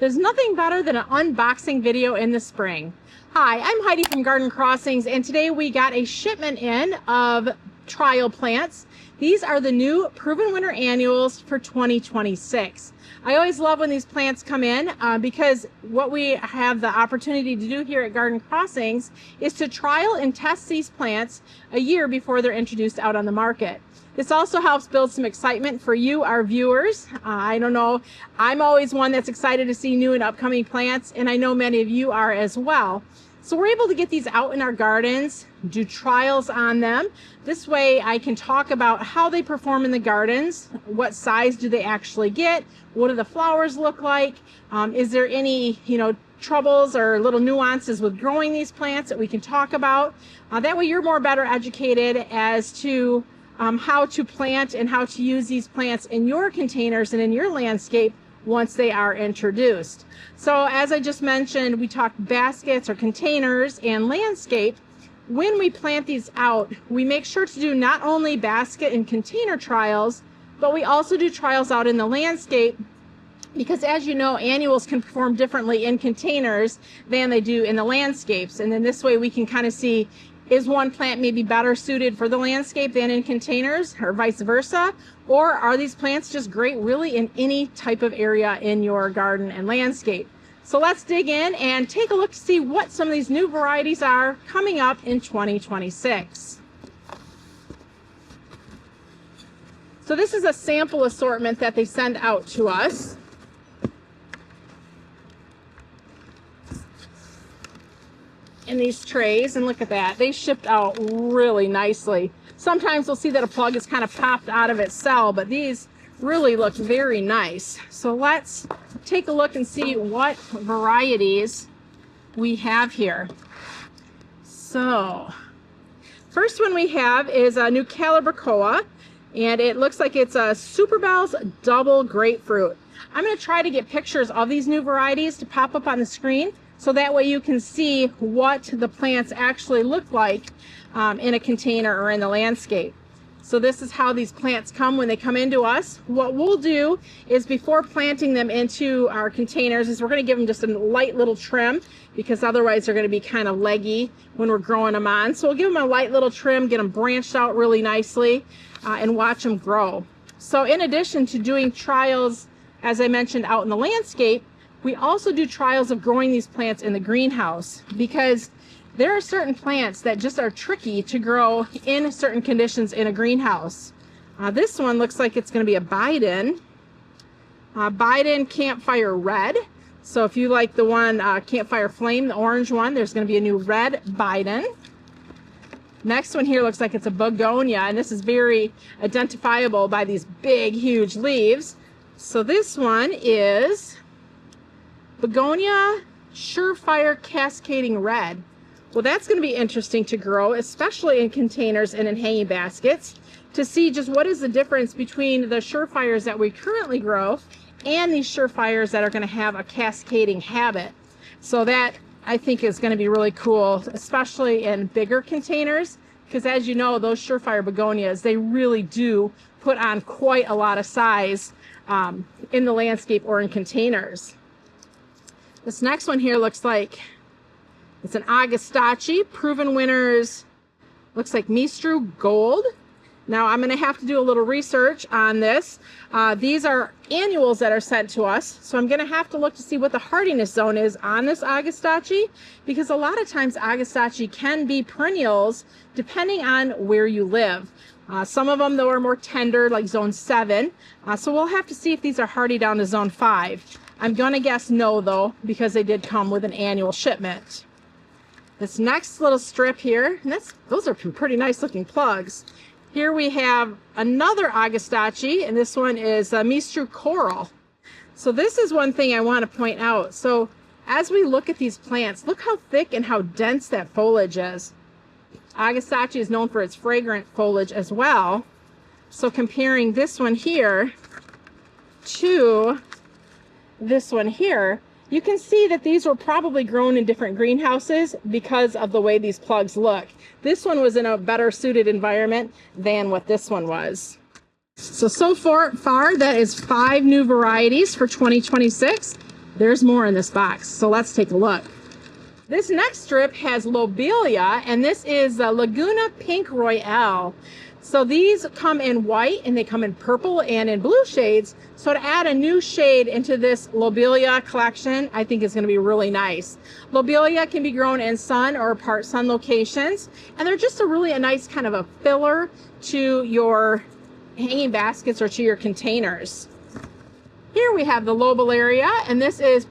There's nothing better than an unboxing video in the spring. Hi, I'm Heidi from Garden Crossings, and today we got a shipment in of trial plants. These are the new Proven Winner Annuals for 2026. I always love when these plants come in because what we have the opportunity to do here at Garden Crossings is to trial and test these plants a year before they're introduced out on the market. This also helps build some excitement for you, our viewers. I don't know, I'm always one that's excited to see new and upcoming plants, and I know many of you are as well. So we're able to get these out in our gardens, do trials on them. This way I can talk about how they perform in the gardens, what size do they actually get, what do the flowers look like, is there any, troubles or little nuances with growing these plants that we can talk about. That way you're more better educated as to how to plant and how to use these plants in your containers and in your landscape once they are introduced. So as I just mentioned, we talked baskets or containers and landscape. When we plant these out, we make sure to do not only basket and container trials, but we also do trials out in the landscape, because as you know, annuals can perform differently in containers than they do in the landscapes. And then this way we can kind of see, is one plant maybe better suited for the landscape than in containers, or vice versa? Or are these plants just great really in any type of area in your garden and landscape? So let's dig in and take a look to see what some of these new varieties are coming up in 2026. So this is a sample assortment that they send out to us. In these trays, and look at that, they shipped out really nicely. Sometimes we'll see that a plug is kind of popped out of its cell, but these really look very nice. So let's take a look and see what varieties we have here. So first one we have is a new Calibrachoa, and it looks like it's a Superbell's double grapefruit. I'm going to try to get pictures of these new varieties to pop up on the screen, so that way you can see what the plants actually look like in a container or in the landscape. So this is how these plants come when they come into us. What we'll do is, before planting them into our containers, is we're going to give them just a light little trim, because otherwise they're going to be kind of leggy when we're growing them on. So we'll give them a light little trim, get them branched out really nicely, and watch them grow. So in addition to doing trials, as I mentioned, out in the landscape, we also do trials of growing these plants in the greenhouse, because there are certain plants that just are tricky to grow in certain conditions in a greenhouse. This one looks like it's going to be a Biden Campfire Red. So if you like the one Campfire Flame, the orange one, there's going to be a new red Biden. Next one here looks like it's a Begonia, and this is very identifiable by these big, huge leaves. So this one is Begonia Surefire Cascading Red. Well, that's going to be interesting to grow, especially in containers and in hanging baskets, to see just what is the difference between the Surefires that we currently grow and these Surefires that are going to have a cascading habit. So that, I think, is going to be really cool, especially in bigger containers, because as you know, those Surefire Begonias, they really do put on quite a lot of size in the landscape or in containers. This next one here looks like it's an Agastache Proven Winners, looks like Mistru Gold. Now I'm going to have to do a little research on this. These are annuals that are sent to us, so I'm going to have to look to see what the hardiness zone is on this Agastache, because a lot of times Agastache can be perennials depending on where you live. Some of them, though, are more tender, like zone 7, so we'll have to see if these are hardy down to zone 5. I'm going to guess no, though, because they did come with an annual shipment. This next little strip here, and those are pretty nice looking plugs. Here we have another Agastache, and this one is Mistru Coral. So this is one thing I want to point out. So as we look at these plants, look how thick and how dense that foliage is. Agastache is known for its fragrant foliage as well. So comparing this one here to this one here, you can see that these were probably grown in different greenhouses because of the way these plugs look. This one was in a better suited environment than what this one was. So far that is 5 new varieties for 2026. there's more in this box, so let's take a look. This next strip has lobelia, and this is Laguna Pink Royale. So these come in white, and they come in purple and in blue shades. So to add a new shade into this lobelia collection, I think is going to be really nice. Lobelia can be grown in sun or part sun locations, and they're just a nice kind of a filler to your hanging baskets or to your containers. Here we have the lobelia, and this is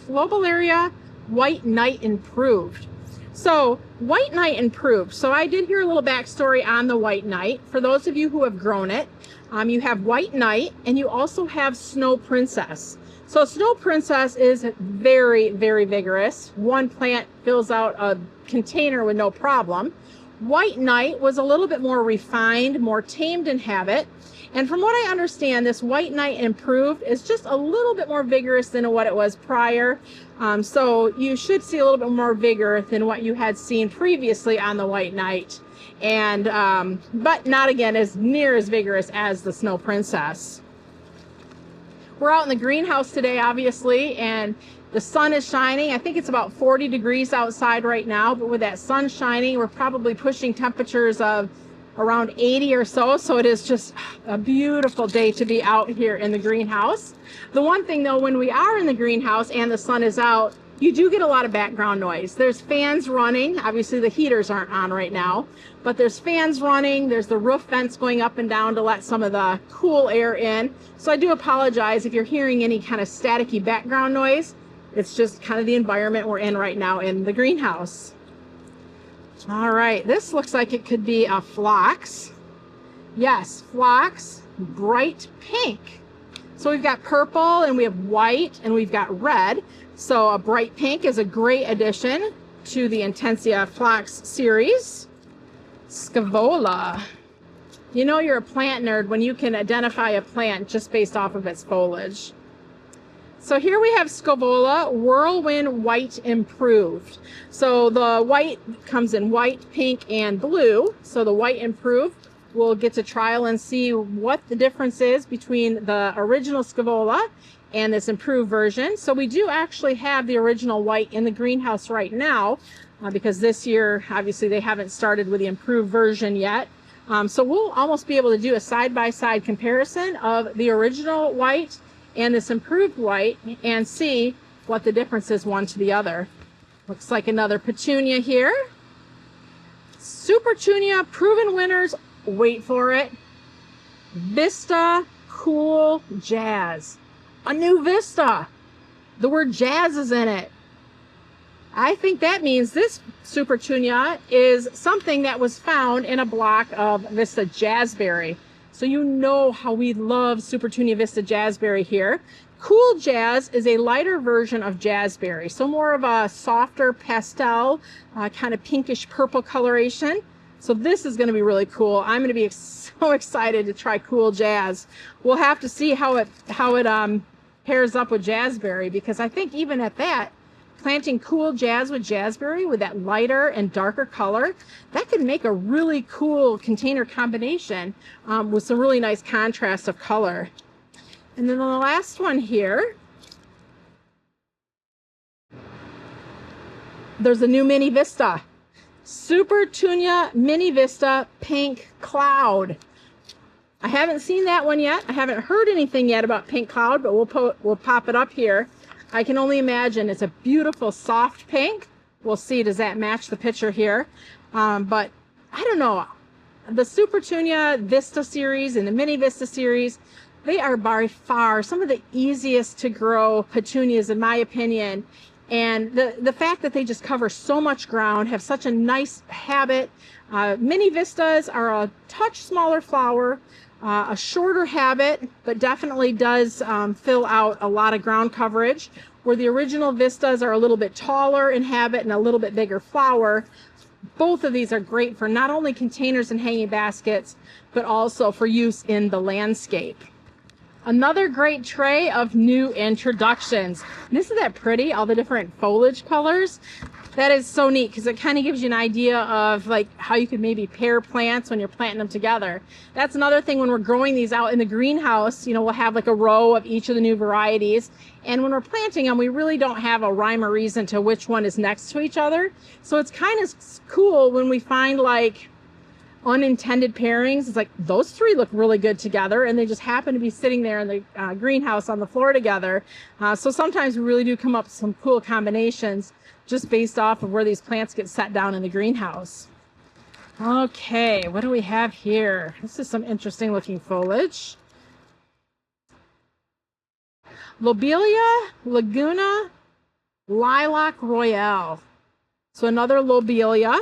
lobelia White Knight Improved. So White Knight Improved. So I did hear a little backstory on the White Knight. For those of you who have grown it, you have White Knight, and you also have Snow Princess. So Snow Princess is very, very vigorous. One plant fills out a container with no problem. White Knight was a little bit more refined, more tamed in habit. And from what I understand, this White Knight Improved is just a little bit more vigorous than what it was prior. So you should see a little bit more vigor than what you had seen previously on the White Knight. And, but not again as near as vigorous as the Snow Princess. We're out in the greenhouse today, obviously, and the sun is shining. I think it's about 40 degrees outside right now, but with that sun shining, we're probably pushing temperatures of around 80 or so. So it is just a beautiful day to be out here in the greenhouse. The one thing though, when we are in the greenhouse and the sun is out, you do get a lot of background noise. There's fans running. Obviously the heaters aren't on right now, but there's fans running. There's the roof vents going up and down to let some of the cool air in. So I do apologize if you're hearing any kind of staticky background noise. It's just kind of the environment we're in right now in the greenhouse. All right, this looks like it could be a phlox. Yes, phlox, bright pink. So we've got purple and we have white and we've got red. So a bright pink is a great addition to the Intensia Phlox series. Scaevola. You know you're a plant nerd when you can identify a plant just based off of its foliage. So here we have Scaevola Whirlwind White Improved. So the white comes in white, pink, and blue. So the White Improved, we'll get to trial and see what the difference is between the original Scaevola and this improved version. So we do actually have the original white in the greenhouse right now because this year, obviously, they haven't started with the improved version yet. So we'll almost be able to do a side-by-side comparison of the original white and this improved white and see what the difference is one to the other. Looks like another petunia here. Supertunia proven winners, wait for it. Vista Cool Jazz. A new Vista. The word jazz is in it. I think that means this Supertunia is something that was found in a block of Vista Jazzberry. So you know how we love Supertunia Vista Jazzberry here. Cool Jazz is a lighter version of Jazzberry, so more of a softer pastel, kind of pinkish purple coloration. So this is going to be really cool. I'm going to be so excited to try Cool Jazz. We'll have to see how it pairs up with Jazzberry, because I think even at that, planting Cool Jazz with Jazzberry with that lighter and darker color, that could make a really cool container combination with some really nice contrast of color. And then the last one here, there's a new Mini Vista. Supertunia Mini Vista Pink Cloud. I haven't seen that one yet. I haven't heard anything yet about Pink Cloud, but we'll pop it up here. I can only imagine it's a beautiful soft pink. We'll see, does that match the picture here? But I don't know. The Supertunia Vista series and the Mini Vista series, they are by far some of the easiest to grow petunias in my opinion. And the fact that they just cover so much ground, have such a nice habit. Mini Vistas are a touch smaller flower, a shorter habit, but definitely does fill out a lot of ground coverage, where the original Vistas are a little bit taller in habit and a little bit bigger flower. Both of these are great for not only containers and hanging baskets, but also for use in the landscape. Another great tray of new introductions. And isn't that pretty? All the different foliage colors. That is so neat because it kind of gives you an idea of like how you could maybe pair plants when you're planting them together. That's another thing when we're growing these out in the greenhouse, you know, we'll have like a row of each of the new varieties. And when we're planting them, we really don't have a rhyme or reason to which one is next to each other. So it's kind of cool when we find like unintended pairings. It's like those three look really good together and they just happen to be sitting there in the greenhouse on the floor together. So sometimes we really do come up with some cool combinations just based off of where these plants get set down in the greenhouse. Okay, what do we have here? This is some interesting looking foliage. Lobelia Laguna Lilac Royale. So another lobelia.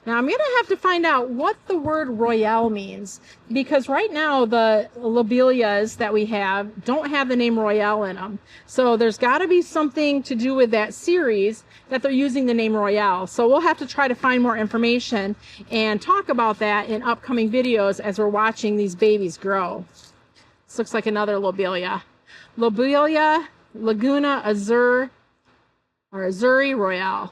Now I'm going to have to find out what the word royale means, because right now the lobelias that we have don't have the name royale in them. So there's got to be something to do with that series that they're using the name royale. So we'll have to try to find more information and talk about that in upcoming videos as we're watching these babies grow. This looks like another lobelia. Lobelia Laguna Azure or Azuri Royale.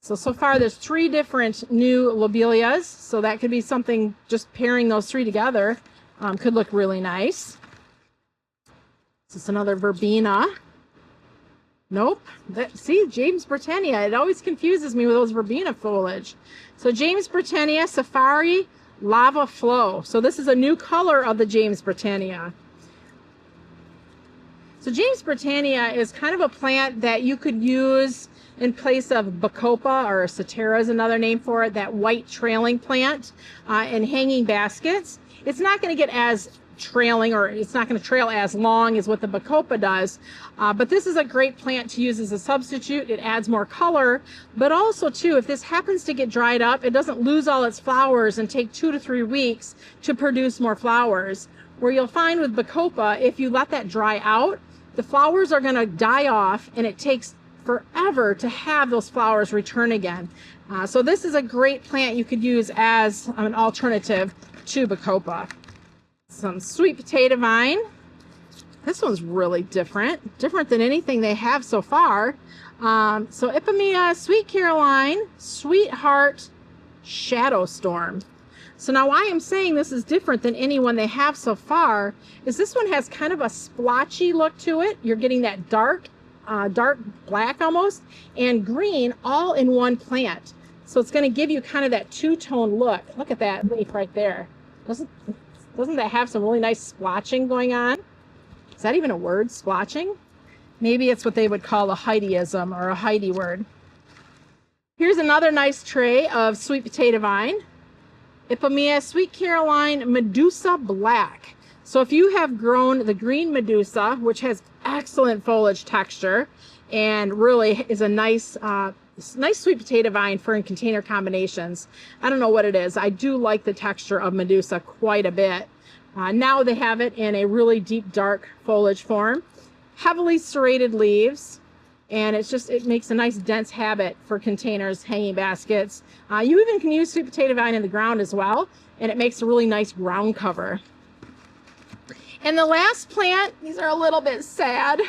So far there's 3 different new lobelias, so that could be something, just pairing those 3 together could look really nice. This is another verbena. Nope. See, James Britannia, it always confuses me with those verbena foliage. So James Britannia Safari Lava Flow. So this is a new color of the James Britannia. So James Britannia is kind of a plant that you could use in place of Bacopa, or Satera is another name for it, that white trailing plant in hanging baskets. It's not going to get as trailing, or it's not going to trail as long as what the Bacopa does, but this is a great plant to use as a substitute. It adds more color, but also too, if this happens to get dried up, it doesn't lose all its flowers and take 2 to 3 weeks to produce more flowers. Where you'll find with Bacopa, if you let that dry out, the flowers are going to die off and it takes forever to have those flowers return again. So this is a great plant you could use as an alternative to Bacopa. Some sweet potato vine. This one's really different than anything they have so far. So Ipomoea Sweet Caroline Sweetheart Shadow Storm. So now why I'm saying this is different than any one they have so far is this one has kind of a splotchy look to it. You're getting that dark black almost, and green all in one plant. So it's going to give you kind of that two-tone look. Look at that leaf right there. Doesn't that have some really nice splotching going on? Is that even a word, splotching? Maybe it's what they would call a Heidiism or a Heidi word. Here's another nice tray of sweet potato vine. Ipomoea Sweet Caroline Medusa Black. So if you have grown the green Medusa, which has excellent foliage texture and really is a nice sweet potato vine for in container combinations. I don't know what it is. I do like the texture of Medusa quite a bit. Now they have it in a really deep dark foliage form. Heavily serrated leaves, and it makes a nice dense habit for containers, hanging baskets. You even can use sweet potato vine in the ground as well, and it makes a really nice ground cover. And the last plant, these are a little bit sad,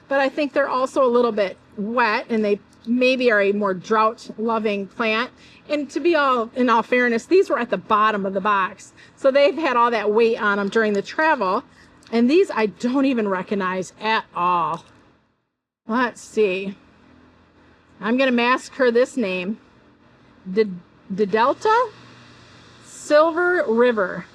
but I think they're also a little bit wet, and they maybe are a more drought-loving plant. And to be in all fairness, these were at the bottom of the box, so they've had all that weight on them during the travel. And these I don't even recognize at all. Let's see. I'm going to massacre this name. Delta Silver River.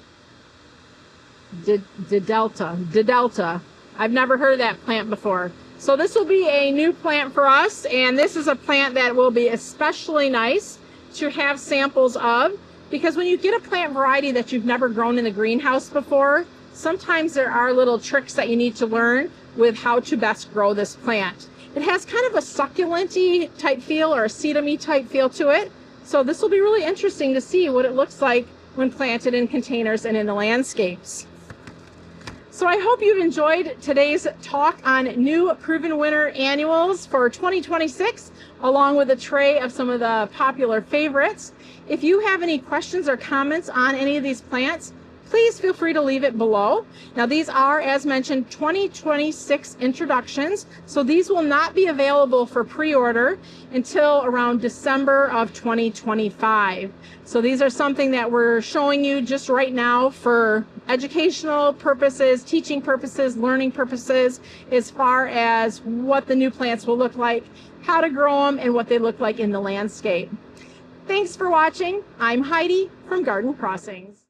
Delta. I've never heard of that plant before. So this will be a new plant for us, and this is a plant that will be especially nice to have samples of, because when you get a plant variety that you've never grown in the greenhouse before, sometimes there are little tricks that you need to learn with how to best grow this plant. It has kind of a succulent-y type feel, or a sedum-y type feel to it. So this will be really interesting to see what it looks like when planted in containers and in the landscapes. So I hope you've enjoyed today's talk on new proven winner annuals for 2026, along with a tray of some of the popular favorites. If you have any questions or comments on any of these plants, please feel free to leave it below. Now these are, as mentioned, 2026 introductions, so these will not be available for pre-order until around December of 2025. So these are something that we're showing you just right now for educational purposes, teaching purposes, learning purposes, as far as what the new plants will look like, how to grow them, and what they look like in the landscape. Thanks for watching. I'm Heidi from Garden Crossings.